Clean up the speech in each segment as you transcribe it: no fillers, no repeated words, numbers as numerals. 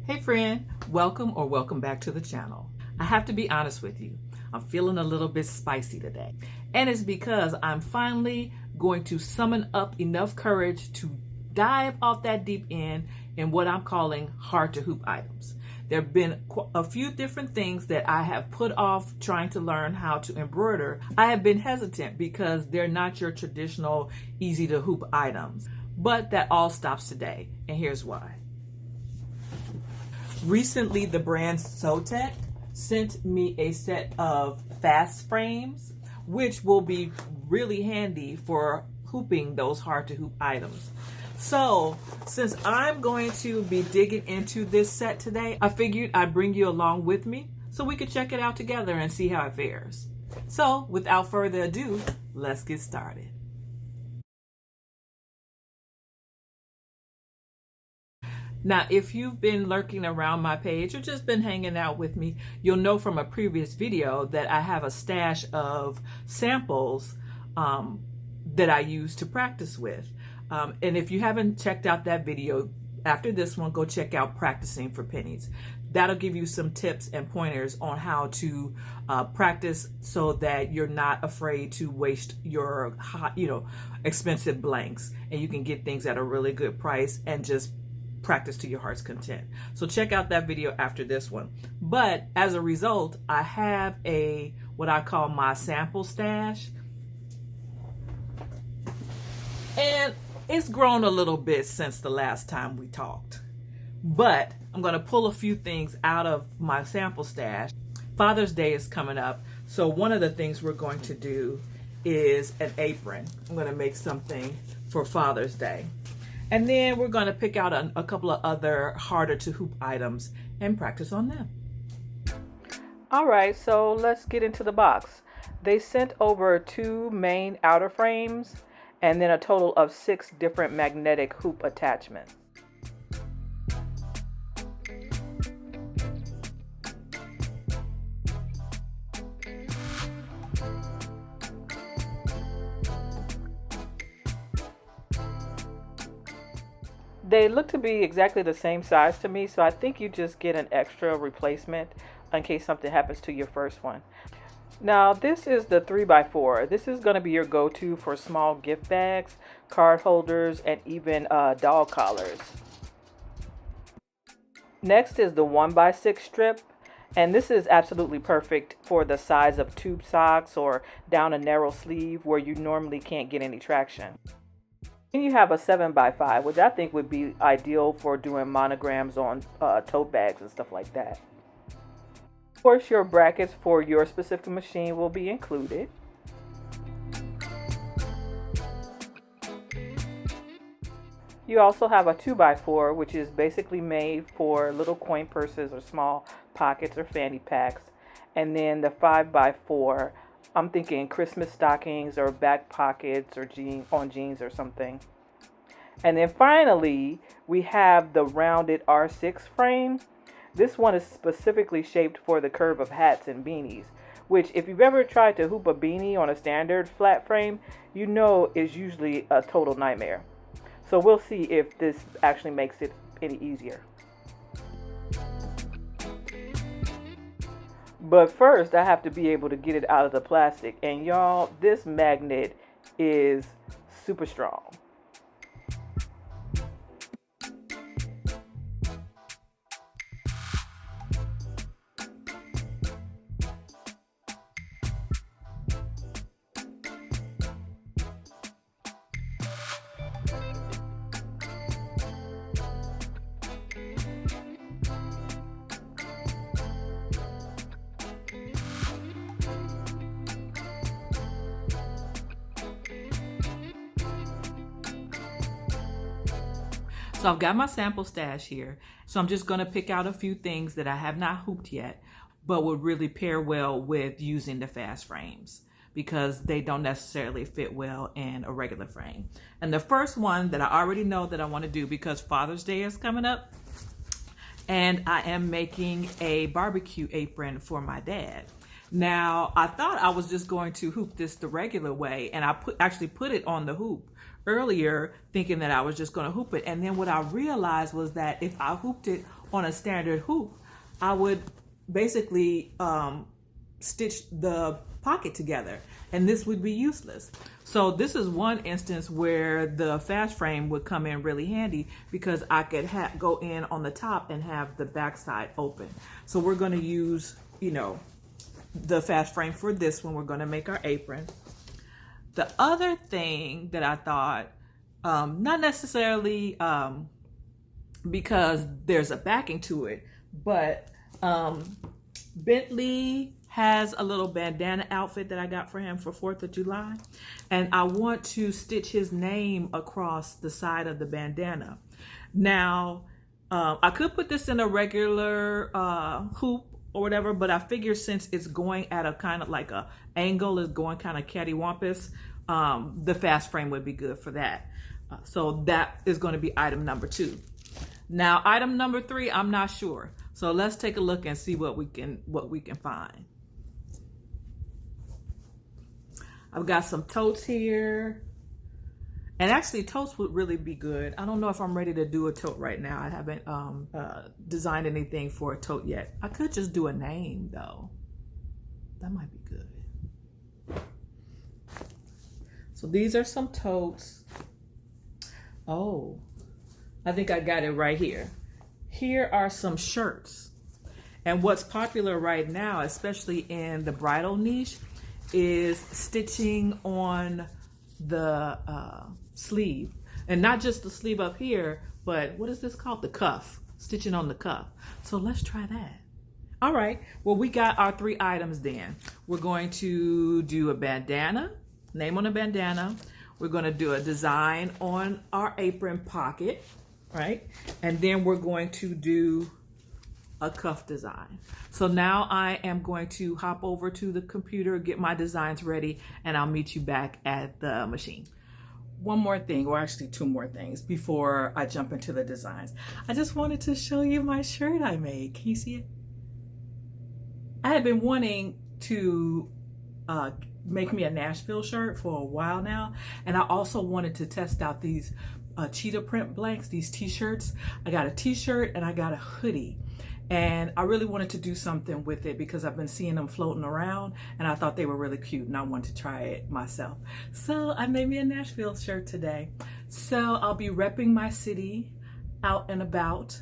Hey friend, welcome back to the channel. I have to be honest with you, I'm feeling a little bit spicy today. And it's because I'm finally going to summon up enough courage to dive off that deep end in what I'm calling hard to hoop items. There have been a few different things that I have put off trying to learn how to embroider. I have been hesitant because they're not your traditional easy to hoop items. But that all stops today, and here's why. Recently, the brand Sewtech sent me a set of fast frames, which will be really handy for hooping those hard to hoop items. So, since I'm going to be digging into this set today, I figured I'd bring you along with me so we could check it out together and see how it fares. So, without further ado, let's get started. Now, if you've been lurking around my page or just been hanging out with me, you'll know from a previous video that I have a stash of samples that I use to practice with. And if you haven't checked out that video, after this one, go check out Practicing for Pennies. That'll give you some tips and pointers on how to practice so that you're not afraid to waste your expensive blanks, and you can get things at a really good price and just practice to your heart's content. So check out that video after this one. But as a result, I have what I call my sample stash, and it's grown a little bit since the last time we talked. But I'm going to pull a few things out of my sample stash. Father's Day is coming up, so one of the things we're going to do is an apron. I'm going to make something for Father's Day. And then we're going to pick out a couple of other harder to hoop items and practice on them. All right, so let's get into the box. They sent over 2 main outer frames and then a total of 6 different magnetic hoop attachments. They look to be exactly the same size to me, so I think you just get an extra replacement in case something happens to your first one. Now, this is the 3x4. This is going to be your go-to for small gift bags, card holders, and even dog collars. Next is the 1x6 strip, and this is absolutely perfect for the size of tube socks or down a narrow sleeve where you normally can't get any traction. Then you have a 7x5, which I think would be ideal for doing monograms on tote bags and stuff like that. Of course, your brackets for your specific machine will be included. You also have a 2x4, which is basically made for little coin purses or small pockets or fanny packs. And then the 5x4, I'm thinking Christmas stockings or back pockets or jeans or something. And then finally, we have the rounded R6 frame. This one is specifically shaped for the curve of hats and beanies, which if you've ever tried to hoop a beanie on a standard flat frame, you know is usually a total nightmare. So we'll see if this actually makes it any easier. But first, I have to be able to get it out of the plastic. And y'all, this magnet is super strong. So I've got my sample stash here. So I'm just going to pick out a few things that I have not hooped yet, but would really pair well with using the fast frames because they don't necessarily fit well in a regular frame. And the first one that I already know that I want to do because Father's Day is coming up, and I am making a barbecue apron for my dad. Now, I thought I was just going to hoop this the regular way, and I actually put it on the hoop earlier thinking that I was just going to hoop it. And then what I realized was that if I hooped it on a standard hoop, I would basically stitch the pocket together, and this would be useless. So this is one instance where the fast frame would come in really handy, because I could go in on the top and have the back side open. So we're going to use, you know, the fast frame for this when we're going to make our apron. The other thing that I thought, not necessarily because there's a backing to it, but Bentley has a little bandana outfit that I got for him for 4th of July. And I want to stitch his name across the side of the bandana. Now, I could put this in a regular hoop or whatever, but I figure since it's going at a kind of like a angle, is going kind of cattywampus, the fast frame would be good for that. So that is going to be item number 2. Now, item number 3, I'm not sure. So let's take a look and see what we can find. I've got some totes here. And actually, totes would really be good. I don't know if I'm ready to do a tote right now. I haven't designed anything for a tote yet. I could just do a name, though. That might be good. So these are some totes. Oh, I think I got it right here. Here are some shirts. And what's popular right now, especially in the bridal niche, is stitching on the sleeve. And not just the sleeve up here, but what is this called? The cuff. Stitching on the cuff. So let's try that. All right. Well, we got our 3 items then. We're going to do a bandana, name on a bandana. We're going to do a design on our apron pocket, right? And then we're going to do a cuff design. So now I am going to hop over to the computer, get my designs ready, and I'll meet you back at the machine. One more thing, or actually 2 more things before I jump into the designs. I just wanted to show you my shirt I made. Can you see it? I had been wanting to make me a Nashville shirt for a while now, and I also wanted to test out these cheetah print blanks, these t-shirts. I got a t-shirt and I got a hoodie. And I really wanted to do something with it because I've been seeing them floating around and I thought they were really cute and I wanted to try it myself. So I made me a Nashville shirt today. So I'll be repping my city out and about,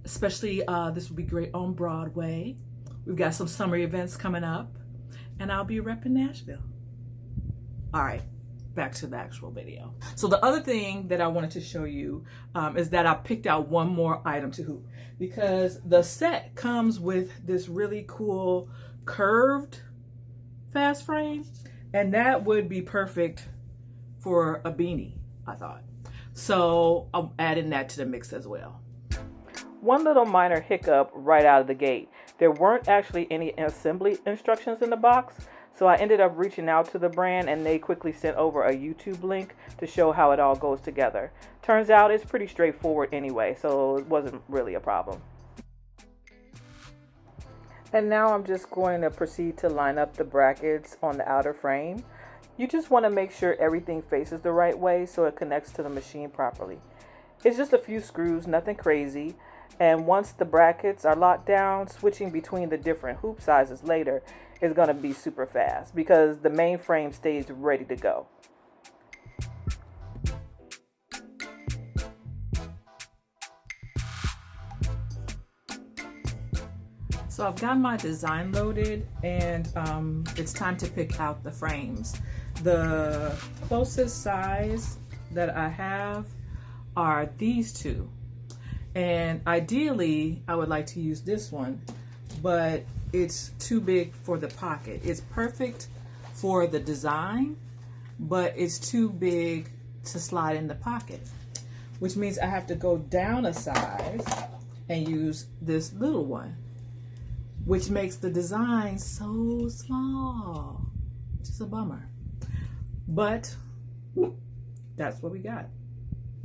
especially this will be great on Broadway. We've got some summer events coming up and I'll be repping Nashville. All right, back to the actual video. So the other thing that I wanted to show you is that I picked out one more item to hoop, because the set comes with this really cool curved fast frame, and that would be perfect for a beanie, I thought. So I'm adding that to the mix as well. One little minor hiccup right out of the gate. There weren't actually any assembly instructions in the box, so I ended up reaching out to the brand and they quickly sent over a YouTube link to show how it all goes together. Turns out it's pretty straightforward anyway, so it wasn't really a problem. And now I'm just going to proceed to line up the brackets on the outer frame. You just want to make sure everything faces the right way so it connects to the machine properly. It's just a few screws, nothing crazy. And once the brackets are locked down, switching between the different hoop sizes later is going to be super fast because the main frame stays ready to go. So I've got my design loaded and it's time to pick out the frames. The closest size that I have are these 2. And ideally, I would like to use this one, but it's too big for the pocket. It's perfect for the design, but it's too big to slide in the pocket, which means I have to go down a size and use this little one, which makes the design so small, which is a bummer. But that's what we got.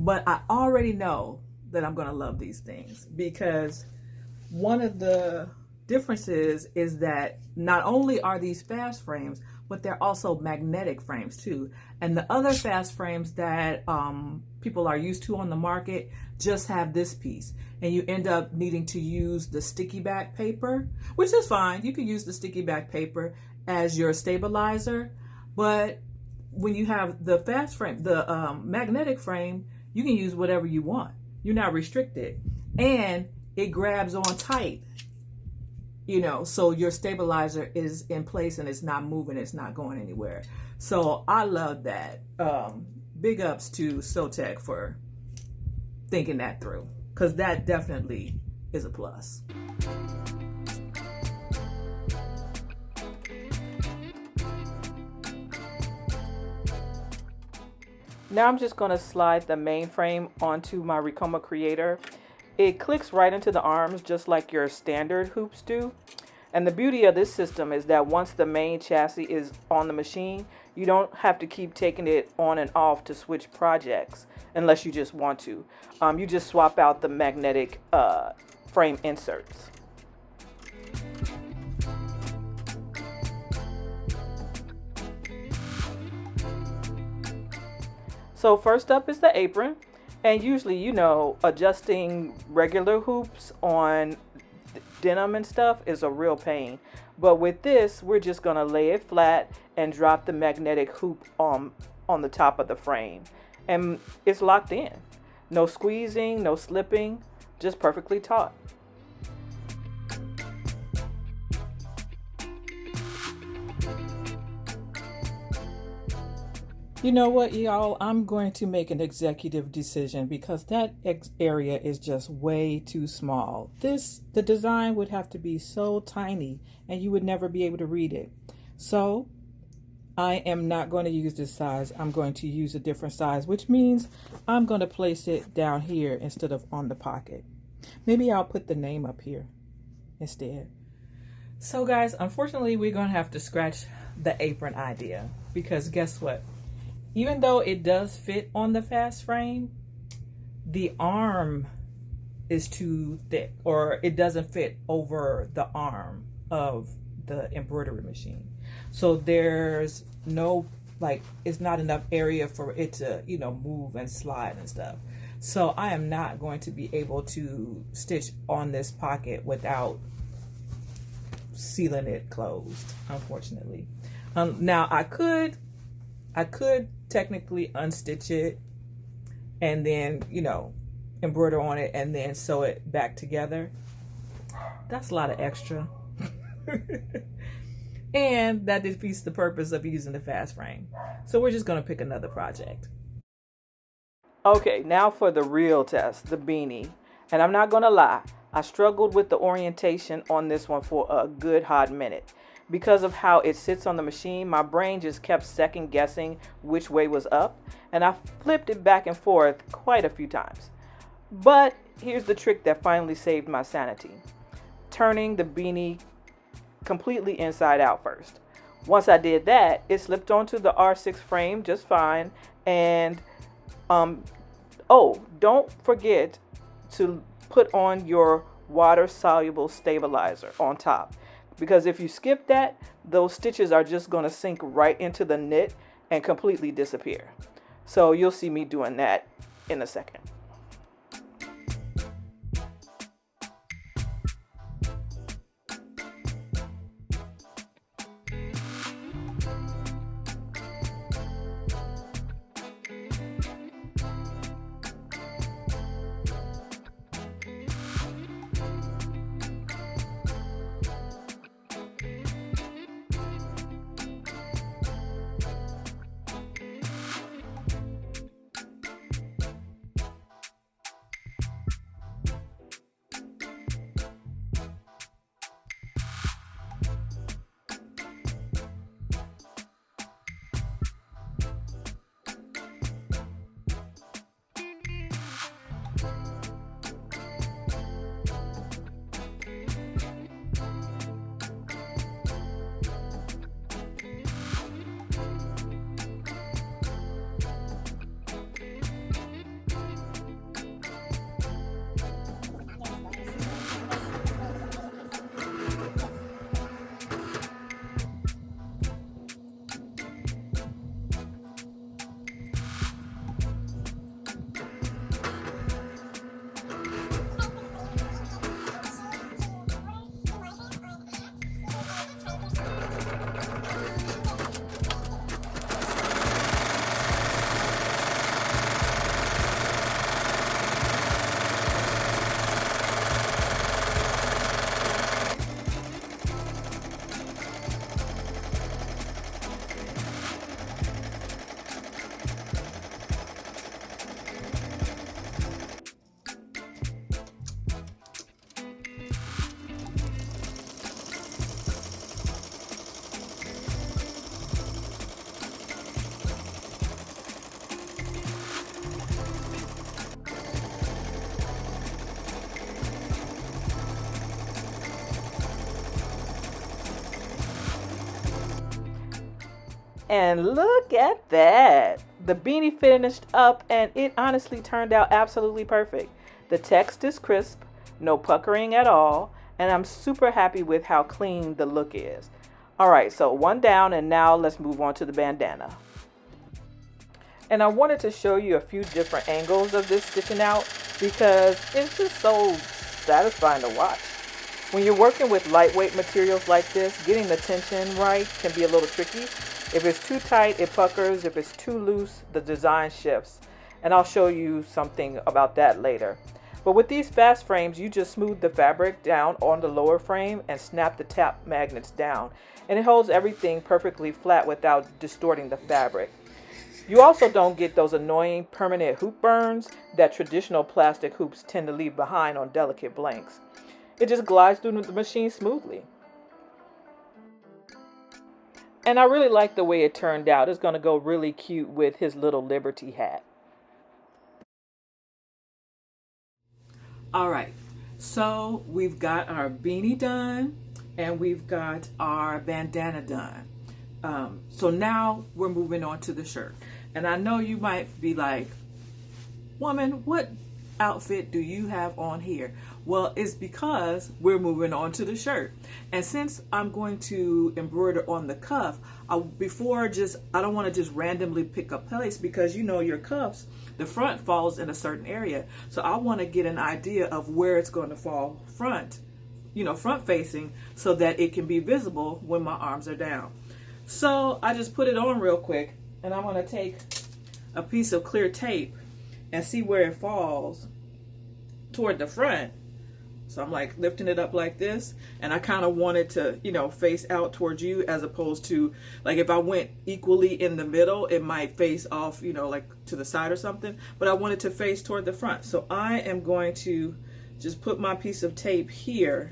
But I already know that I'm gonna love these things because one of the differences is that not only are these fast frames, but they're also magnetic frames too. And the other fast frames that people are used to on the market just have this piece. And you end up needing to use the sticky back paper, which is fine. You can use the sticky back paper as your stabilizer. But when you have the fast frame, the magnetic frame, you can use whatever you want. You're not restricted. And it grabs on tight, you know, so your stabilizer is in place and it's not moving, it's not going anywhere. So I love that. Big ups to Sewtech for thinking that through, because that definitely is a plus. Now I'm just going to slide the main frame onto my Ricoma Creator. It clicks right into the arms just like your standard hoops do. And the beauty of this system is that once the main chassis is on the machine, you don't have to keep taking it on and off to switch projects unless you just want to. You just swap out the magnetic frame inserts. So first up is the apron, and usually, you know, adjusting regular hoops on denim and stuff is a real pain. But with this, we're just gonna lay it flat and drop the magnetic hoop on the top of the frame. And it's locked in. No squeezing, no slipping, just perfectly taut. You know what, y'all? I'm going to make an executive decision because that area is just way too small. The design would have to be so tiny and you would never be able to read it. So I am not going to use this size. I'm going to use a different size, which means I'm going to place it down here instead of on the pocket. Maybe I'll put the name up here instead. So guys, unfortunately, we're going to have to scratch the apron idea because guess what? Even though it does fit on the fast frame, the arm is too thick, or it doesn't fit over the arm of the embroidery machine. So there's no, like, it's not enough area for it to, you know, move and slide and stuff. So I am not going to be able to stitch on this pocket without sealing it closed, unfortunately. Now I could technically unstitch it and then, you know, embroider on it and then sew it back together. That's a lot of extra. And that defeats the purpose of using the fast frame. So we're just going to pick another project. Okay, now for the real test, the beanie. And I'm not going to lie, I struggled with the orientation on this one for a good hot minute. Because of how it sits on the machine, my brain just kept second guessing which way was up, and I flipped it back and forth quite a few times. But here's the trick that finally saved my sanity. Turning the beanie completely inside out first. Once I did that, it slipped onto the R6 frame just fine, and oh, don't forget to put on your water-soluble stabilizer on top. Because if you skip that, those stitches are just going to sink right into the knit and completely disappear. So you'll see me doing that in a second. And look at that. The beanie finished up and it honestly turned out absolutely perfect. The text is crisp, no puckering at all, and I'm super happy with how clean the look is. Alright, so one down, and now let's move on to the bandana. And I wanted to show you a few different angles of this stitching out because it's just so satisfying to watch. When you're working with lightweight materials like this, getting the tension right can be a little tricky. If it's too tight, it puckers. If it's too loose, the design shifts. And I'll show you something about that later. But with these fast frames, you just smooth the fabric down on the lower frame and snap the tap magnets down. And it holds everything perfectly flat without distorting the fabric. You also don't get those annoying permanent hoop burns that traditional plastic hoops tend to leave behind on delicate blanks. It just glides through the machine smoothly. And I really like the way it turned out. It's going to go really cute with his little Liberty hat. All right, so we've got our beanie done and we've got our bandana done. So now we're moving on to the shirt. And I know you might be like, woman, what outfit do you have on here? Well, it's because we're moving on to the shirt. And since I'm going to embroider on the cuff, I don't want to just randomly pick a place because you know your cuffs, the front falls in a certain area. So I want to get an idea of where it's going to fall front facing so that it can be visible when my arms are down. So I just put it on real quick and I'm going to take a piece of clear tape and see where it falls toward the front. So I'm like lifting it up like this, and I kind of want it to, face out towards you, as opposed to like if I went equally in the middle, it might face off, like to the side or something, but I want it to face toward the front. So I am going to just put my piece of tape here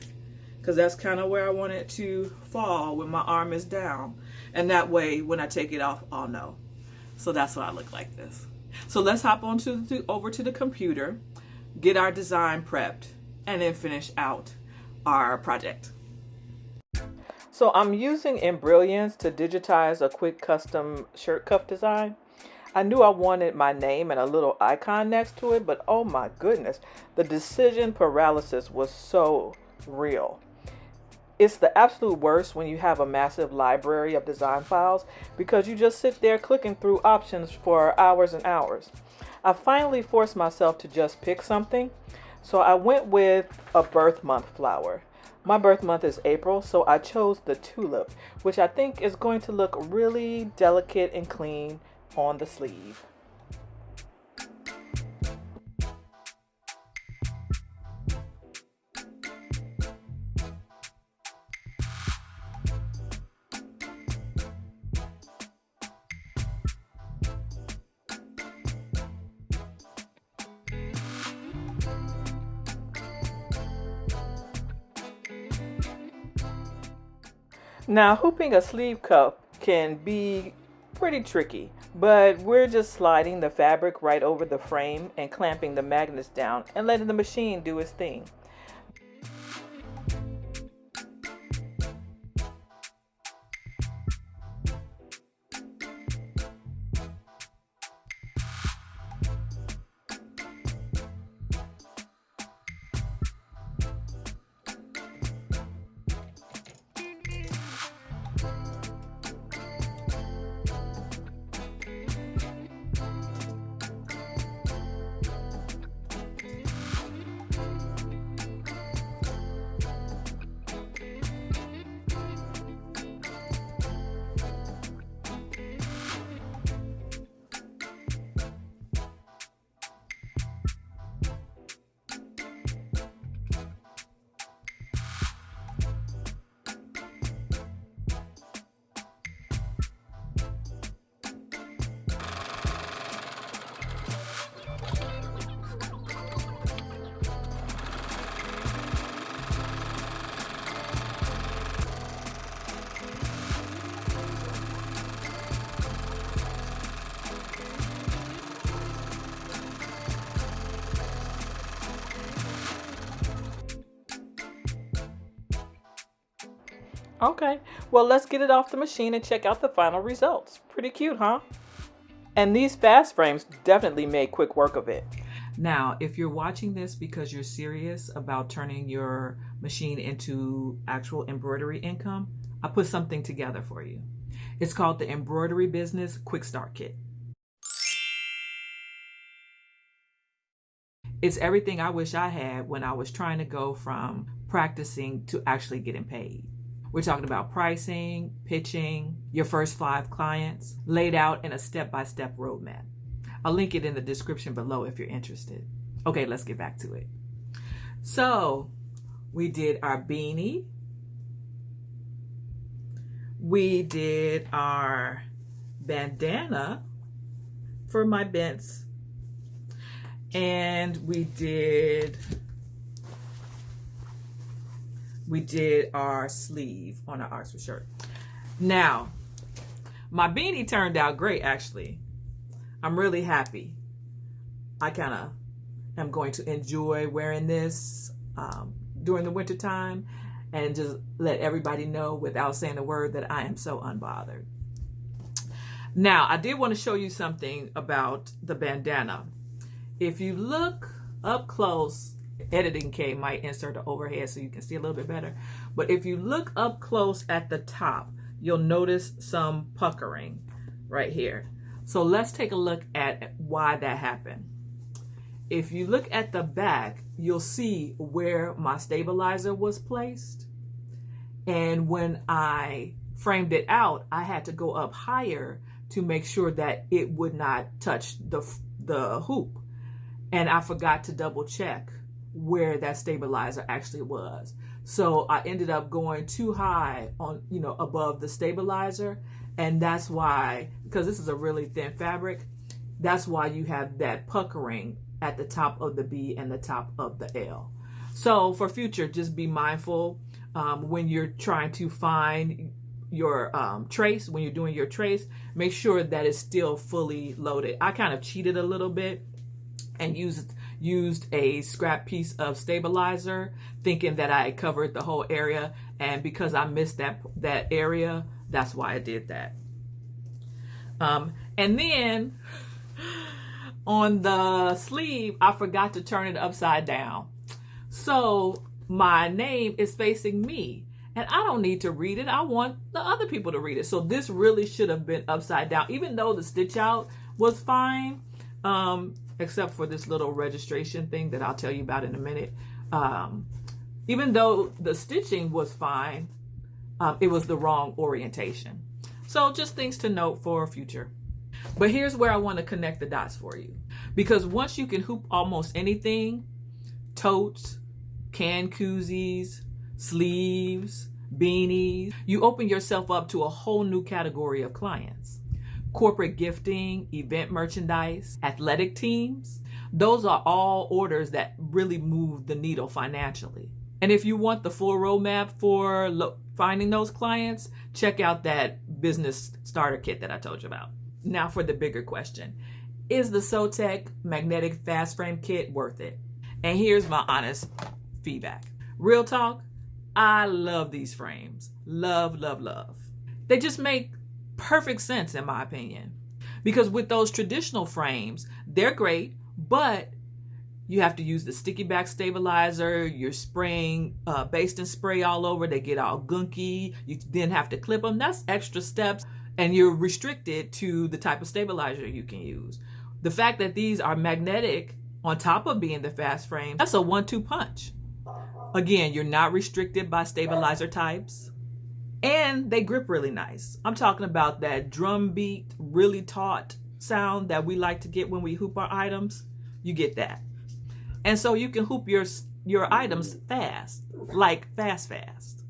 because that's kind of where I want it to fall when my arm is down. And that way, when I take it off, I'll know. So that's why I look like this. So let's hop on over to the computer, get our design prepped, and then finish out our project. So I'm using Embroidery to digitize a quick custom shirt cuff design. I knew I wanted my name and a little icon next to it, but oh my goodness, the decision paralysis was so real. It's the absolute worst when you have a massive library of design files because you just sit there clicking through options for hours and hours. I finally forced myself to just pick something, so I went with a birth month flower. My birth month is April, so I chose the tulip, which I think is going to look really delicate and clean on the sleeve. Now, hooping a sleeve cuff can be pretty tricky, but we're just sliding the fabric right over the frame and clamping the magnets down and letting the machine do its thing. Okay, well, let's get it off the machine and check out the final results. Pretty cute, huh? And these fast frames definitely made quick work of it. Now, if you're watching this because you're serious about turning your machine into actual embroidery income, I put something together for you. It's called the Embroidery Business Quick Start Kit. It's everything I wish I had when I was trying to go from practicing to actually getting paid. We're talking about pricing, pitching, your first 5 clients, laid out in a step-by-step roadmap. I'll link it in the description below if you're interested. Okay, let's get back to it. So we did our beanie. We did our bandana for my bents. And we did our sleeve on our Oxford shirt. Now, my beanie turned out great, actually. I'm really happy. I kind of am going to enjoy wearing this during the winter time and just let everybody know without saying a word that I am so unbothered. Now, I did want to show you something about the bandana. If you look up close, editing K might insert an overhead so you can see a little bit better. But if you look up close at the top, you'll notice some puckering right here. So let's take a look at why that happened. If you look at the back, you'll see where my stabilizer was placed. And when I framed it out, I had to go up higher to make sure that it would not touch the hoop. And I forgot to double check where that stabilizer actually was. So I ended up going too high on, above the stabilizer. And that's why, because this is a really thin fabric, that's why you have that puckering at the top of the B and the top of the L. So for future, just be mindful when you're trying to find your trace, when you're doing your trace, make sure that it's still fully loaded. I kind of cheated a little bit and used a scrap piece of stabilizer thinking that I had covered the whole area, and because I missed that area, that's why I did that. And then on the sleeve, I forgot to turn it upside down. So my name is facing me and I don't need to read it. I want the other people to read it. So this really should have been upside down, even though the stitch out was fine. Except for this little registration thing that I'll tell you about in a minute. Even though the stitching was fine, it was the wrong orientation. So just things to note for future. But here's where I want to connect the dots for you. Because once you can hoop almost anything, totes, can koozies, sleeves, beanies, you open yourself up to a whole new category of clients. Corporate gifting, event merchandise, athletic teams, those are all orders that really move the needle financially. And if you want the full roadmap for finding those clients, check out that business starter kit that I told you about. Now for the bigger question, is the Sewtech magnetic fast frame kit worth it? And here's my honest feedback. Real talk, I love these frames. Love, love, love. They just make perfect sense in my opinion, because with those traditional frames, they're great, but you have to use the sticky back stabilizer. You're spraying basting spray all over. They get all gunky. You then have to clip them. That's extra steps, and you're restricted to the type of stabilizer you can use. The fact that these are magnetic on top of being the fast frame, that's a 1-2 punch. Again, you're not restricted by stabilizer types. And they grip really nice. I'm talking about that drum beat, really taut sound that we like to get when we hoop our items. You get that. And so you can hoop your items fast, like fast.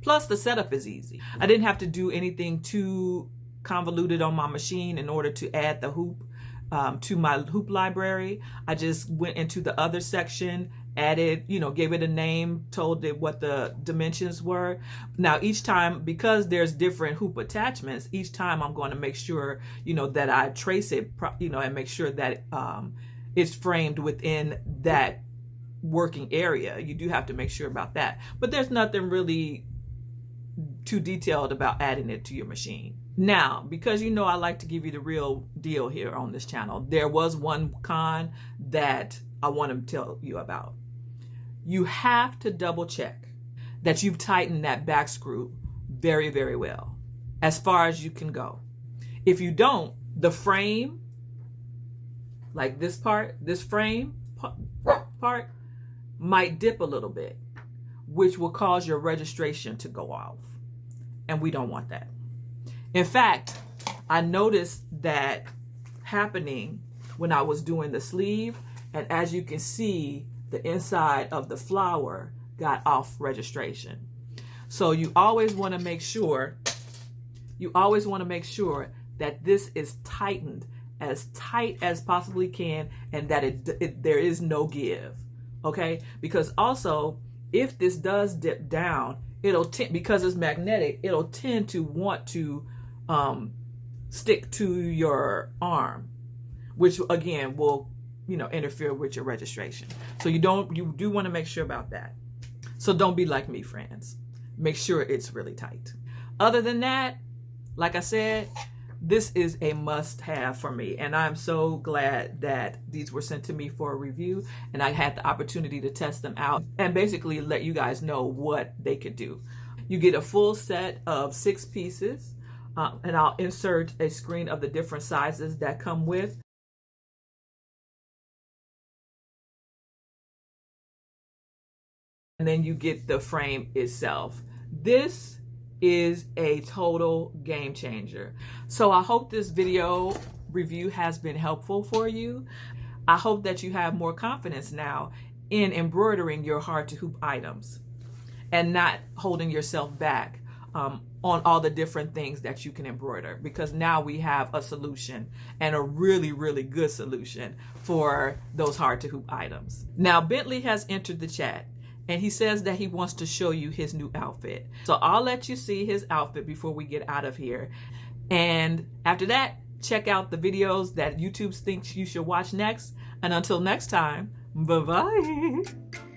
Plus the setup is easy. I didn't have to do anything too convoluted on my machine in order to add the hoop to my hoop library. I just went into the other section, added, gave it a name, told it what the dimensions were. Now each time, because there's different hoop attachments, each time I'm going to make sure, that I trace it, and make sure that it's framed within that working area. You do have to make sure about that. But there's nothing really too detailed about adding it to your machine. Now, because you know I like to give you the real deal here on this channel, there was one con that I want to tell you about. You have to double check that you've tightened that back screw very, very well, as far as you can go. If you don't, the frame, like this part, this frame part might dip a little bit, which will cause your registration to go off. And we don't want that. In fact, I noticed that happening when I was doing the sleeve, and as you can see, the inside of the flower got off registration. So you always want to make sure, that this is tightened as tight as possibly can, and that there is no give. Okay? Because also, if this does dip down, because it's magnetic, it'll tend to want to stick to your arm, which again will, interfere with your registration. So you do want to make sure about that. So don't be like me, friends. Make sure it's really tight. Other than that, like I said, this is a must-have for me, and I'm so glad that these were sent to me for a review, and I had the opportunity to test them out and basically let you guys know what they could do. You get a full set of 6 pieces, and I'll insert a screen of the different sizes that come with. And then you get the frame itself. This is a total game changer. So I hope this video review has been helpful for you. I hope that you have more confidence now in embroidering your hard to hoop items and not holding yourself back on all the different things that you can embroider, because now we have a solution, and a really, really good solution for those hard to hoop items. Now, Bentley has entered the chat, and he says that he wants to show you his new outfit. So I'll let you see his outfit before we get out of here. And after that, check out the videos that YouTube thinks you should watch next. And until next time, bye-bye.